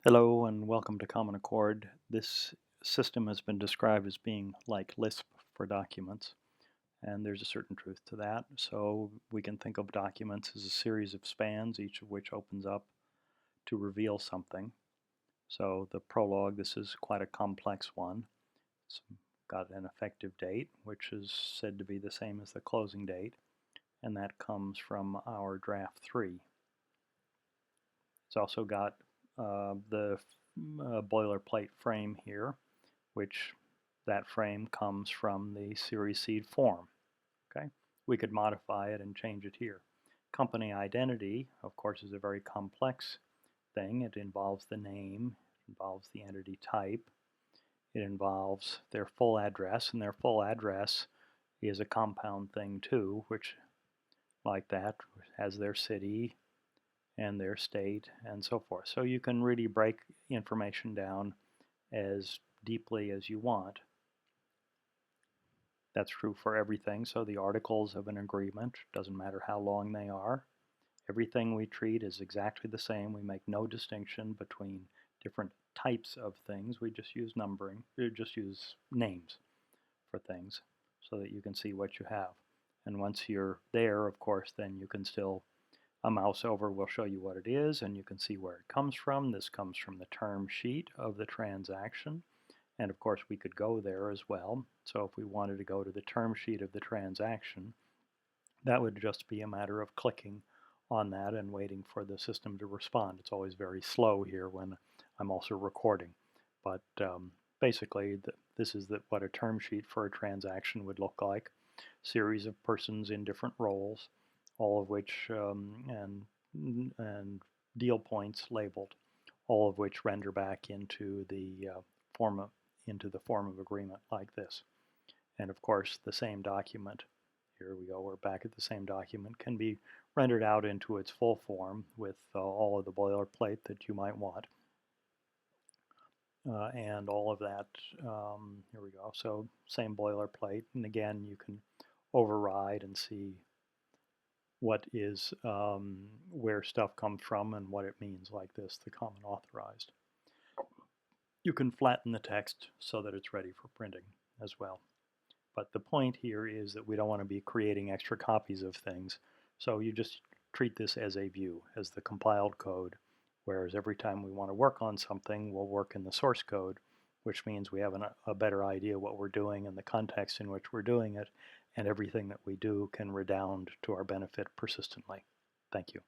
Hello and welcome to CommonAccord. This system has been described as being like Lisp for documents, and there's a certain truth to that. So we can think of documents as a series of spans, each of which opens up to reveal something. So the prologue, this is quite a complex one. It's got an effective date, which is said to be the same as the closing date, and that comes from our draft 3. It's also got the boilerplate frame here, which that frame comes from the series seed form. Okay, we could modify it and change it here. Company identity, of course, is a very complex thing. It involves the name, it involves the entity type, it involves their full address, and their full address is a compound thing too, which, like that, has their city and their state and so forth. So you can really break information down as deeply as you want. That's true for everything. So the articles of an agreement, doesn't matter how long they are. Everything we treat is exactly the same. We make no distinction between different types of things. We just use numbering, we just use names for things so that you can see what you have. And once you're there, of course, then you can still, a mouse over will show you what it is, and you can see where it comes from. This comes from the term sheet of the transaction. And of course, we could go there as well. So if we wanted to go to the term sheet of the transaction, that would just be a matter of clicking on that and waiting for the system to respond. It's always very slow here when I'm also recording. But basically, this is what a term sheet for a transaction would look like. Series of persons in different roles, all of which, and deal points labeled, all of which render back into the form of agreement like this. And of course, the same document, here we go, we're back at the same document, can be rendered out into its full form with all of the boilerplate that you might want. And all of that, here we go, so same boilerplate. And again, you can override and see what is, where stuff comes from and what it means, like this, the common authorized. You can flatten the text so that it's ready for printing as well. But the point here is that we don't want to be creating extra copies of things. So you just treat this as a view, as the compiled code, whereas every time we want to work on something, we'll work in the source code, which means we have a better idea what we're doing and the context in which we're doing it, and everything that we do can redound to our benefit persistently. Thank you.